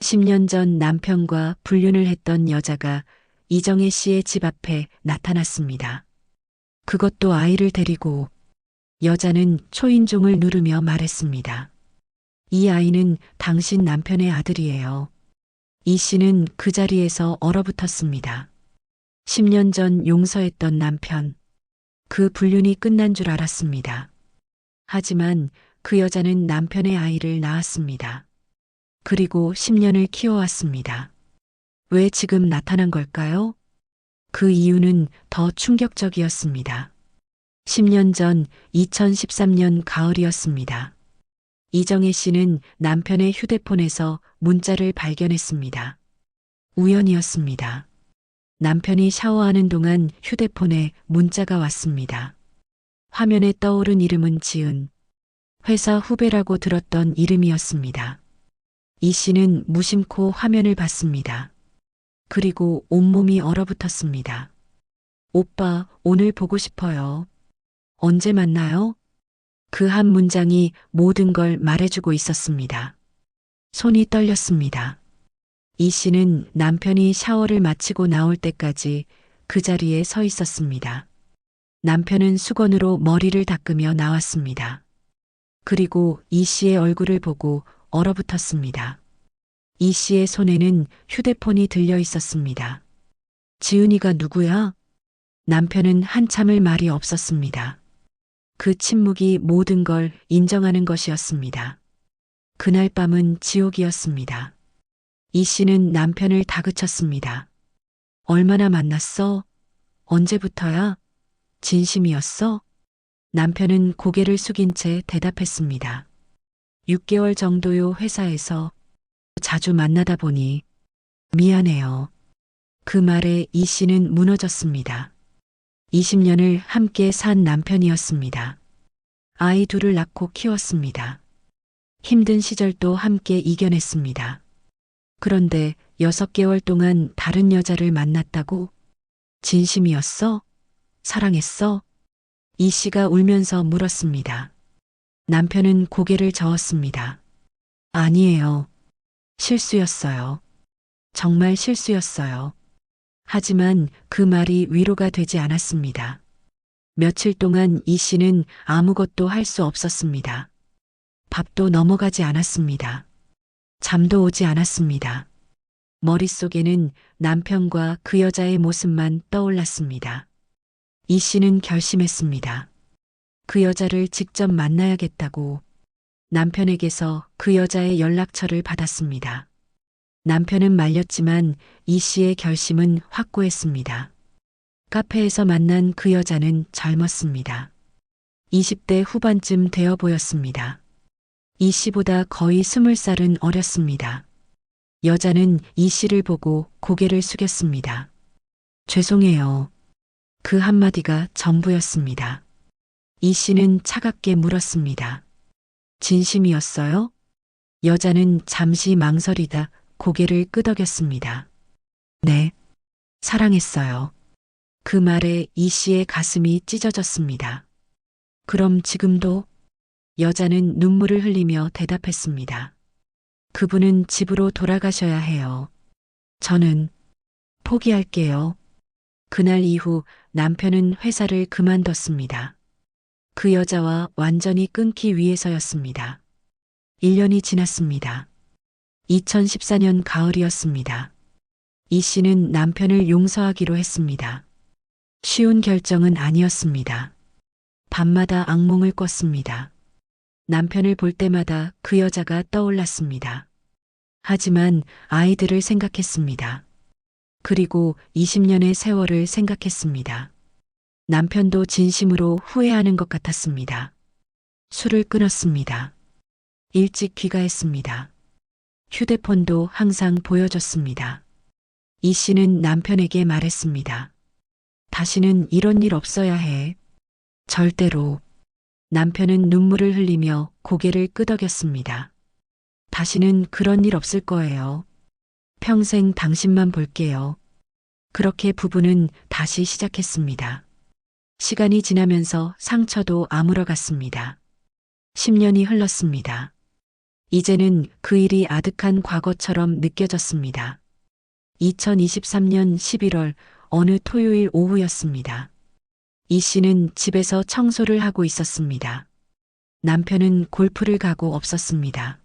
10년 전 남편과 불륜을 했던 여자가 이정혜 씨의 집 앞에 나타났습니다. 그것도 아이를 데리고. 여자는 초인종을 누르며 말했습니다. 이 아이는 당신 남편의 아들이에요. 이 씨는 그 자리에서 얼어붙었습니다. 10년 전 용서했던 남편. 그 불륜이 끝난 줄 알았습니다. 하지만 그 여자는 남편의 아이를 낳았습니다. 그리고 10년을 키워왔습니다. 왜 지금 나타난 걸까요? 그 이유는 더 충격적이었습니다. 10년 전 2013년 가을이었습니다. 이정혜 씨는 남편의 휴대폰에서 문자를 발견했습니다. 우연이었습니다. 남편이 샤워하는 동안 휴대폰에 문자가 왔습니다. 화면에 떠오른 이름은 지은. 회사 후배라고 들었던 이름이었습니다. 이 씨는 무심코 화면을 봤습니다. 그리고 온몸이 얼어붙었습니다. 오빠, 오늘 보고 싶어요. 언제 만나요? 그 한 문장이 모든 걸 말해주고 있었습니다. 손이 떨렸습니다. 이 씨는 남편이 샤워를 마치고 나올 때까지 그 자리에 서 있었습니다. 남편은 수건으로 머리를 닦으며 나왔습니다. 그리고 이 씨의 얼굴을 보고 얼어붙었습니다. 이 씨의 손에는 휴대폰이 들려 있었습니다. 지은이가 누구야? 남편은 한참을 말이 없었습니다. 그 침묵이 모든 걸 인정하는 것이었습니다. 그날 밤은 지옥이었습니다. 이 씨는 남편을 다그쳤습니다. 얼마나 만났어? 언제부터야? 진심이었어? 남편은 고개를 숙인 채 대답했습니다. 6개월 정도요, 회사에서. 자주 만나다 보니. 미안해요. 그 말에 이 씨는 무너졌습니다. 20년을 함께 산 남편이었습니다. 아이 둘을 낳고 키웠습니다. 힘든 시절도 함께 이겨냈습니다. 그런데 6개월 동안 다른 여자를 만났다고? 진심이었어? 사랑했어? 이 씨가 울면서 물었습니다. 남편은 고개를 저었습니다. 아니에요. 실수였어요. 정말 실수였어요. 하지만 그 말이 위로가 되지 않았습니다. 며칠 동안 이 씨는 아무것도 할 수 없었습니다. 밥도 넘어가지 않았습니다. 잠도 오지 않았습니다. 머릿속에는 남편과 그 여자의 모습만 떠올랐습니다. 이 씨는 결심했습니다. 그 여자를 직접 만나야겠다고. 남편에게서 그 여자의 연락처를 받았습니다. 남편은 말렸지만 이 씨의 결심은 확고했습니다. 카페에서 만난 그 여자는 젊었습니다. 20대 후반쯤 되어 보였습니다. 이 씨보다 거의 20살은 어렸습니다. 여자는 이 씨를 보고 고개를 숙였습니다. 죄송해요. 그 한마디가 전부였습니다. 이 씨는 차갑게 물었습니다. 진심이었어요? 여자는 잠시 망설이다 고개를 끄덕였습니다. 네, 사랑했어요. 그 말에 이 씨의 가슴이 찢어졌습니다. 그럼 지금도? 여자는 눈물을 흘리며 대답했습니다. 그분은 집으로 돌아가셔야 해요. 저는 포기할게요. 그날 이후 남편은 회사를 그만뒀습니다. 그 여자와 완전히 끊기 위해서였습니다. 1년이 지났습니다. 2014년 가을이었습니다. 이 씨는 남편을 용서하기로 했습니다. 쉬운 결정은 아니었습니다. 밤마다 악몽을 꿨습니다. 남편을 볼 때마다 그 여자가 떠올랐습니다. 하지만 아이들을 생각했습니다. 그리고 20년의 세월을 생각했습니다. 남편도 진심으로 후회하는 것 같았습니다. 술을 끊었습니다. 일찍 귀가했습니다. 휴대폰도 항상 보여줬습니다. 이 씨는 남편에게 말했습니다. 다시는 이런 일 없어야 해. 절대로. 남편은 눈물을 흘리며 고개를 끄덕였습니다. 다시는 그런 일 없을 거예요. 평생 당신만 볼게요. 그렇게 부부는 다시 시작했습니다. 시간이 지나면서 상처도 아물어갔습니다. 10년이 흘렀습니다. 이제는 그 일이 아득한 과거처럼 느껴졌습니다. 2023년 11월 어느 토요일 오후였습니다. 이 씨는 집에서 청소를 하고 있었습니다. 남편은 골프를 가고 없었습니다.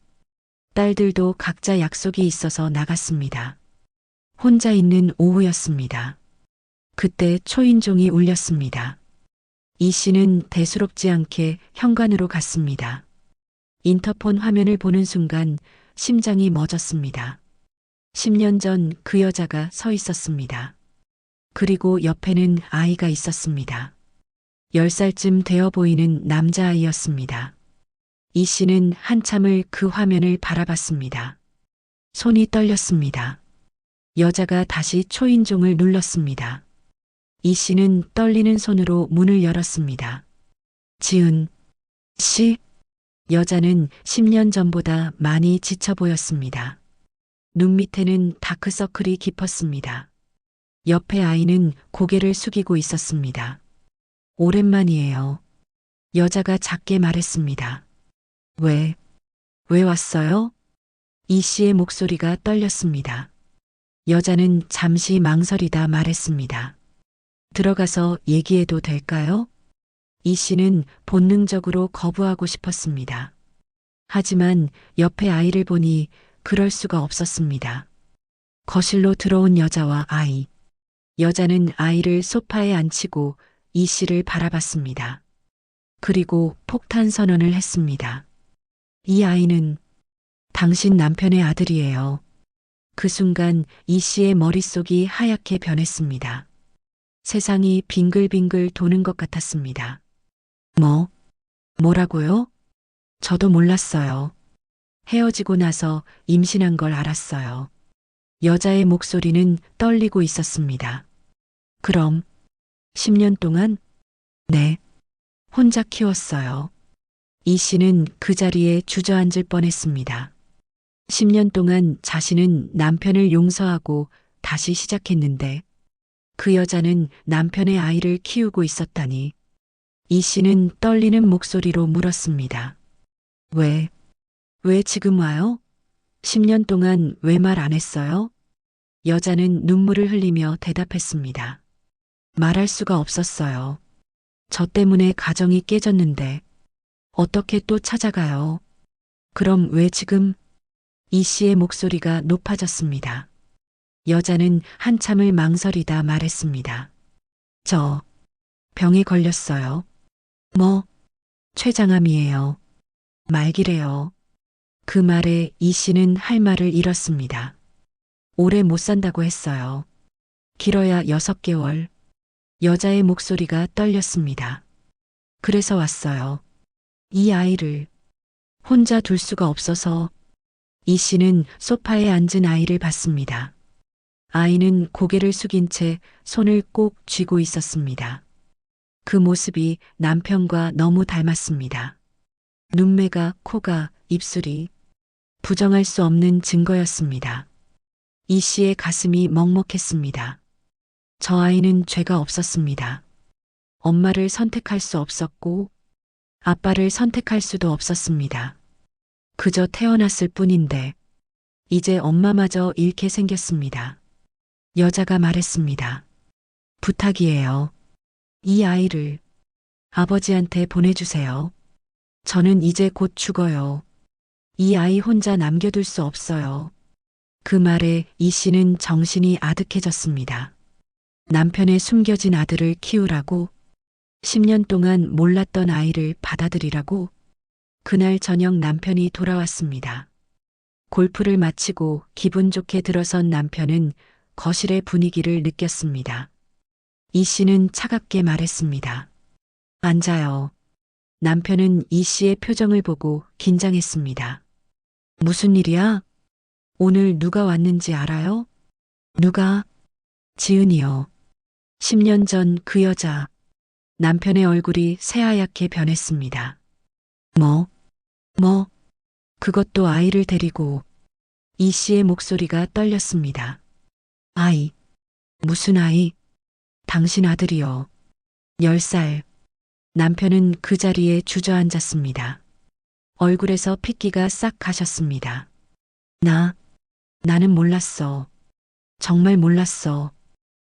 딸들도 각자 약속이 있어서 나갔습니다. 혼자 있는 오후였습니다. 그때 초인종이 울렸습니다. 이 씨는 대수롭지 않게 현관으로 갔습니다. 인터폰 화면을 보는 순간 심장이 멎었습니다. 10년 전 그 여자가 서 있었습니다. 그리고 옆에는 아이가 있었습니다. 10살쯤 되어 보이는 남자아이였습니다. 이 씨는 한참을 그 화면을 바라봤습니다. 손이 떨렸습니다. 여자가 다시 초인종을 눌렀습니다. 이 씨는 떨리는 손으로 문을 열었습니다. 지은 씨? 여자는 10년 전보다 많이 지쳐 보였습니다. 눈 밑에는 다크서클이 깊었습니다. 옆에 아이는 고개를 숙이고 있었습니다. 오랜만이에요. 여자가 작게 말했습니다. 왜 왔어요? 이 씨의 목소리가 떨렸습니다. 여자는 잠시 망설이다 말했습니다. 들어가서 얘기해도 될까요? 이 씨는 본능적으로 거부하고 싶었습니다. 하지만 옆에 아이를 보니 그럴 수가 없었습니다. 거실로 들어온 여자와 아이. 여자는 아이를 소파에 앉히고 이 씨를 바라봤습니다. 그리고 폭탄 선언을 했습니다. 이 아이는 당신 남편의 아들이에요. 그 순간 이 씨의 머릿속이 하얗게 변했습니다. 세상이 빙글빙글 도는 것 같았습니다. 뭐라고요? 저도 몰랐어요. 헤어지고 나서 임신한 걸 알았어요. 여자의 목소리는 떨리고 있었습니다. 그럼 10년 동안? 네. 혼자 키웠어요. 이 씨는 그 자리에 주저앉을 뻔했습니다. 10년 동안 자신은 남편을 용서하고 다시 시작했는데 그 여자는 남편의 아이를 키우고 있었다니. 이 씨는 떨리는 목소리로 물었습니다. 왜 지금 와요? 10년 동안 왜 말 안 했어요? 여자는 눈물을 흘리며 대답했습니다. 말할 수가 없었어요. 저 때문에 가정이 깨졌는데 어떻게 또 찾아가요? 그럼 왜 지금? 이 씨의 목소리가 높아졌습니다. 여자는 한참을 망설이다 말했습니다. 저 병에 걸렸어요. 췌장암이에요. 말기래요. 그 말에 이 씨는 할 말을 잃었습니다. 오래 못 산다고 했어요. 길어야 6개월. 여자의 목소리가 떨렸습니다. 그래서 왔어요. 이 아이를 혼자 둘 수가 없어서. 이 씨는 소파에 앉은 아이를 봤습니다. 아이는 고개를 숙인 채 손을 꼭 쥐고 있었습니다. 그 모습이 남편과 너무 닮았습니다. 눈매가, 코가, 입술이 부정할 수 없는 증거였습니다. 이 씨의 가슴이 먹먹했습니다. 저 아이는 죄가 없었습니다. 엄마를 선택할 수 없었고 아빠를 선택할 수도 없었습니다. 그저 태어났을 뿐인데 이제 엄마마저 잃게 생겼습니다. 여자가 말했습니다. 부탁이에요. 이 아이를 아버지한테 보내주세요. 저는 이제 곧 죽어요. 이 아이 혼자 남겨둘 수 없어요. 그 말에 이 씨는 정신이 아득해졌습니다. 남편의 숨겨진 아들을 키우라고, 10년 동안 몰랐던 아이를 받아들이라고. 그날 저녁 남편이 돌아왔습니다. 골프를 마치고 기분 좋게 들어선 남편은 거실의 분위기를 느꼈습니다. 이 씨는 차갑게 말했습니다. 앉아요. 남편은 이 씨의 표정을 보고 긴장했습니다. 무슨 일이야? 오늘 누가 왔는지 알아요? 누가? 지은이요. 10년 전 그 여자. 남편의 얼굴이 새하얗게 변했습니다. 그것도 아이를 데리고. 이 씨의 목소리가 떨렸습니다. 아이. 무슨 아이? 당신 아들이요. 10살. 남편은 그 자리에 주저앉았습니다. 얼굴에서 핏기가 싹 가셨습니다. 나는 몰랐어. 정말 몰랐어.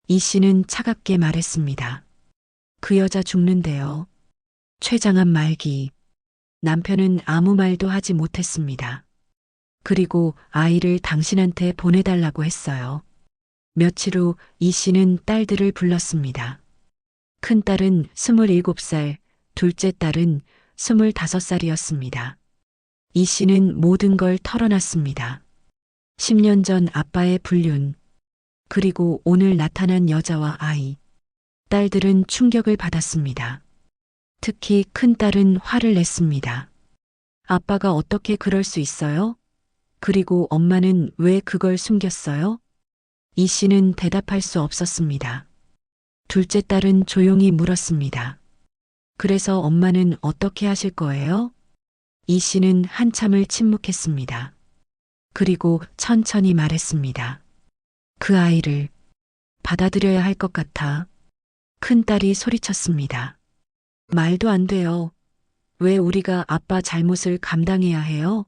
이 씨는 차갑게 말했습니다. 그 여자 죽는데요. 최장암 말기. 남편은 아무 말도 하지 못했습니다. 그리고 아이를 당신한테 보내달라고 했어요. 며칠 후 이 씨는 딸들을 불렀습니다. 큰딸은 27살, 둘째 딸은 25살이었습니다. 이 씨는 모든 걸 털어놨습니다. 10년 전 아빠의 불륜, 그리고 오늘 나타난 여자와 아이. 딸들은 충격을 받았습니다. 특히 큰딸은 화를 냈습니다. 아빠가 어떻게 그럴 수 있어요? 그리고 엄마는 왜 그걸 숨겼어요? 이 씨는 대답할 수 없었습니다. 둘째 딸은 조용히 물었습니다. 그래서 엄마는 어떻게 하실 거예요? 이 씨는 한참을 침묵했습니다. 그리고 천천히 말했습니다. 그 아이를 받아들여야 할 것 같아. 큰딸이 소리쳤습니다. 말도 안 돼요. 왜 우리가 아빠 잘못을 감당해야 해요?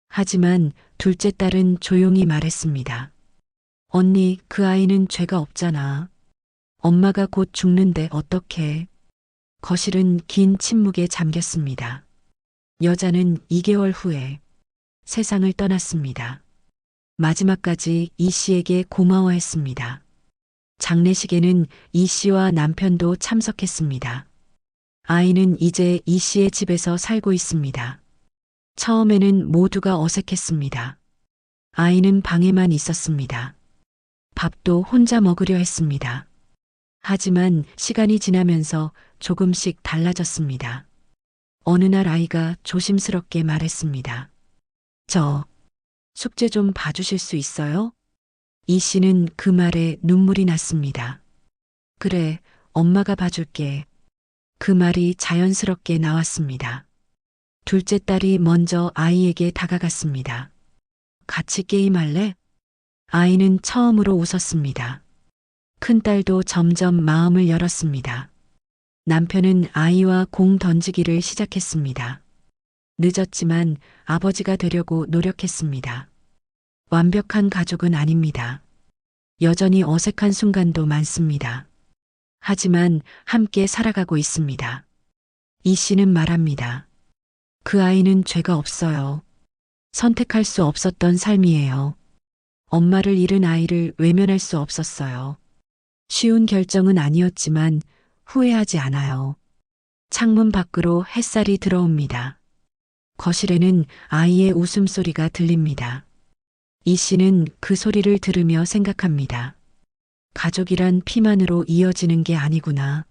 하지만 둘째 딸은 조용히 말했습니다. 언니, 그 아이는 죄가 없잖아. 엄마가 곧 죽는데 어떡해. 거실은 긴 침묵에 잠겼습니다. 여자는 2개월 후에 세상을 떠났습니다. 마지막까지 이 씨에게 고마워했습니다. 장례식에는 이 씨와 남편도 참석했습니다. 아이는 이제 이 씨의 집에서 살고 있습니다. 처음에는 모두가 어색했습니다. 아이는 방에만 있었습니다. 밥도 혼자 먹으려 했습니다. 하지만 시간이 지나면서 조금씩 달라졌습니다. 어느 날 아이가 조심스럽게 말했습니다. 저 숙제 좀 봐주실 수 있어요? 이 씨는 그 말에 눈물이 났습니다. 그래, 엄마가 봐줄게. 그 말이 자연스럽게 나왔습니다. 둘째 딸이 먼저 아이에게 다가갔습니다. 같이 게임할래? 아이는 처음으로 웃었습니다. 큰딸도 점점 마음을 열었습니다. 남편은 아이와 공 던지기를 시작했습니다. 늦었지만 아버지가 되려고 노력했습니다. 완벽한 가족은 아닙니다. 여전히 어색한 순간도 많습니다. 하지만 함께 살아가고 있습니다. 이 씨는 말합니다. 그 아이는 죄가 없어요. 선택할 수 없었던 삶이에요. 엄마를 잃은 아이를 외면할 수 없었어요. 쉬운 결정은 아니었지만 후회하지 않아요. 창문 밖으로 햇살이 들어옵니다. 거실에는 아이의 웃음소리가 들립니다. 이 씨는 그 소리를 들으며 생각합니다. 가족이란 피만으로 이어지는 게 아니구나.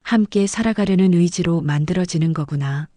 함께 살아가려는 의지로 만들어지는 거구나.